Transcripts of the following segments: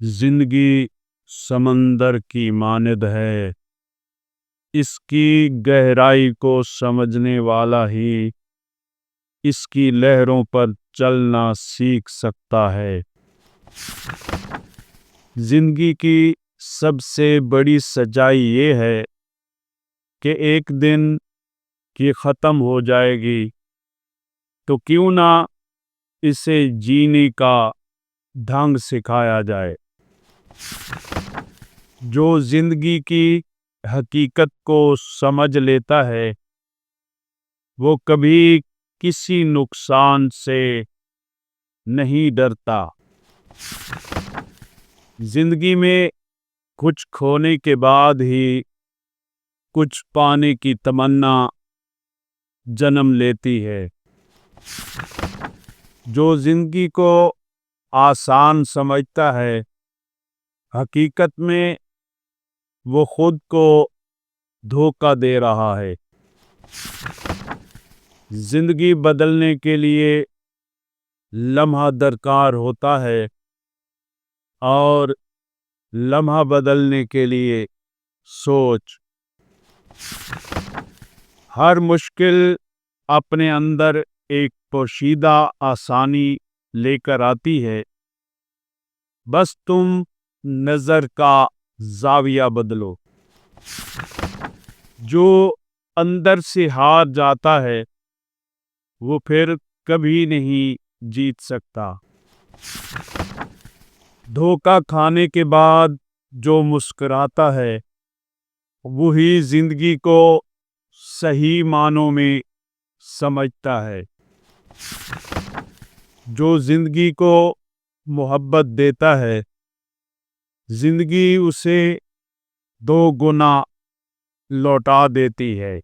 زندگی سمندر کی مانند ہے، اس کی گہرائی کو سمجھنے والا ہی اس کی لہروں پر چلنا سیکھ سکتا ہے۔ زندگی کی سب سے بڑی سچائی یہ ہے کہ ایک دن یہ ختم ہو جائے گی، تو کیوں نہ اسے جینے کا ڈھنگ سکھایا جائے۔ جو زندگی کی حقیقت کو سمجھ لیتا ہے وہ کبھی کسی نقصان سے نہیں ڈرتا۔ زندگی میں کچھ کھونے کے بعد ہی کچھ پانے کی تمنا جنم لیتی ہے۔ جو زندگی کو آسان سمجھتا ہے، حقیقت میں وہ خود کو دھوکہ دے رہا ہے۔ زندگی بدلنے کے لیے لمحہ درکار ہوتا ہے اور لمحہ بدلنے کے لیے سوچ۔ ہر مشکل اپنے اندر ایک پوشیدہ آسانی لے کر آتی ہے، بس تم نظر کا زاویہ بدلو۔ جو اندر سے ہار جاتا ہے وہ پھر کبھی نہیں جیت سکتا۔ دھوکہ کھانے کے بعد جو مسکراتا ہے وہی زندگی کو صحیح معنوں میں سمجھتا ہے۔ جو زندگی کو محبت دیتا ہے زندگی اسے 2 گنا لوٹا دیتی ہے۔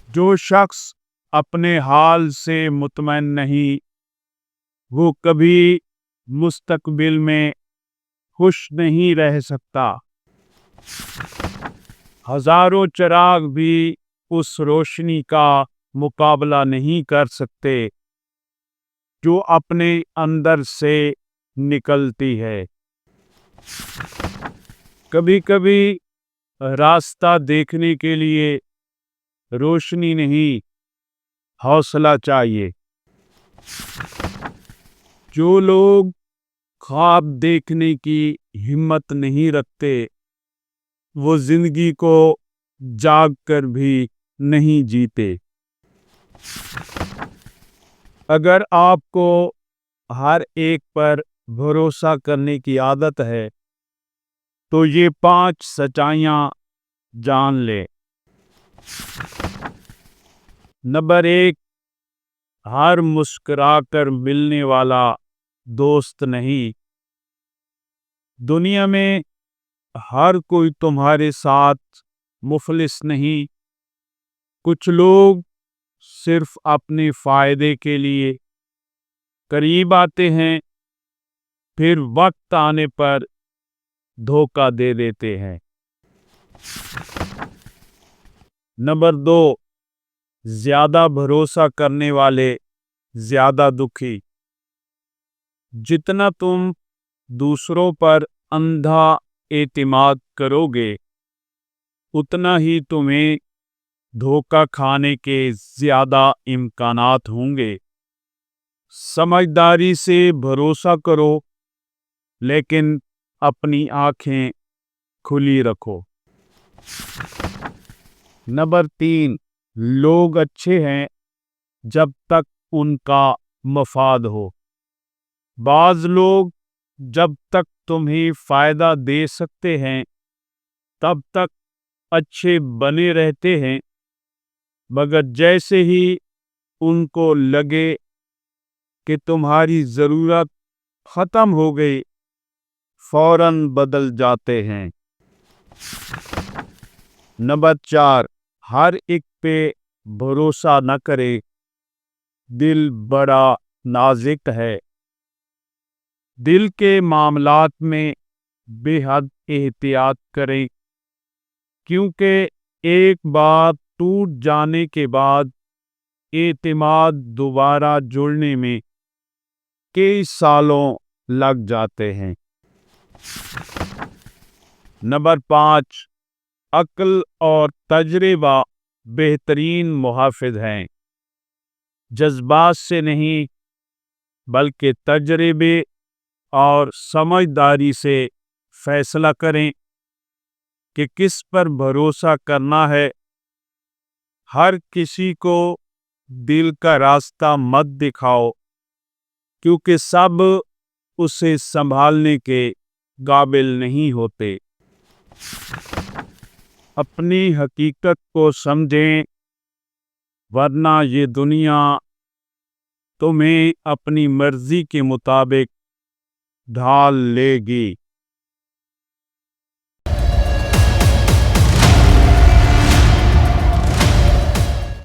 جو شخص اپنے حال سے مطمئن نہیں وہ کبھی مستقبل میں خوش نہیں رہ سکتا۔ ہزاروں چراغ بھی اس روشنی کا مقابلہ نہیں کر سکتے جو اپنے اندر سے نکلتی ہے۔ کبھی کبھی راستہ دیکھنے کے لیے روشنی نہیں، حوصلہ چاہیے۔ جو لوگ خواب دیکھنے کی ہمت نہیں رکھتے وہ زندگی کو جاگ کر بھی نہیں جیتے۔ اگر آپ کو ہر ایک پر بھروسہ کرنے کی عادت ہے تو یہ 5 سچائیاں جان لیں۔ نمبر 1، ہر مسکرا کر ملنے والا دوست نہیں۔ دنیا میں ہر کوئی تمہارے ساتھ مخلص نہیں۔ کچھ لوگ صرف اپنے فائدے کے لیے قریب آتے ہیں، پھر وقت آنے پر دھوکہ دے دیتے ہیں۔ نمبر 2، زیادہ بھروسہ کرنے والے زیادہ دکھی۔ جتنا تم دوسروں پر اندھا اعتماد کرو گے اتنا ہی تمہیں دھوکہ کھانے کے زیادہ امکانات ہوں گے۔ سمجھداری سے بھروسہ کرو لیکن اپنی آنکھیں کھلی رکھو۔ نمبر 3، لوگ اچھے ہیں جب تک ان کا مفاد ہو۔ بعض لوگ جب تک تمہیں فائدہ دے سکتے ہیں تب تک اچھے بنے رہتے ہیں، مگر جیسے ہی ان کو لگے کہ تمہاری ضرورت ختم ہو گئی فوراً بدل جاتے ہیں۔ نمبر 4، ہر ایک پہ بھروسہ نہ کرے، دل بڑا نازک ہے۔ دل کے معاملات میں بے حد احتیاط کریں، کیونکہ ایک بار ٹوٹ جانے کے بعد اعتماد دوبارہ جڑنے میں کئی سالوں لگ جاتے ہیں۔ نمبر 5، عقل اور تجربہ بہترین محافظ ہیں۔ جذبات سے نہیں بلکہ تجربے اور سمجھداری سے فیصلہ کریں کہ کس پر بھروسہ کرنا ہے۔ ہر کسی کو دل کا راستہ مت دکھاؤ، کیونکہ سب اسے سنبھالنے کے قابل نہیں ہوتے۔ اپنی حقیقت کو سمجھیں، ورنہ یہ دنیا تمہیں اپنی مرضی کے مطابق ڈھال لے گی۔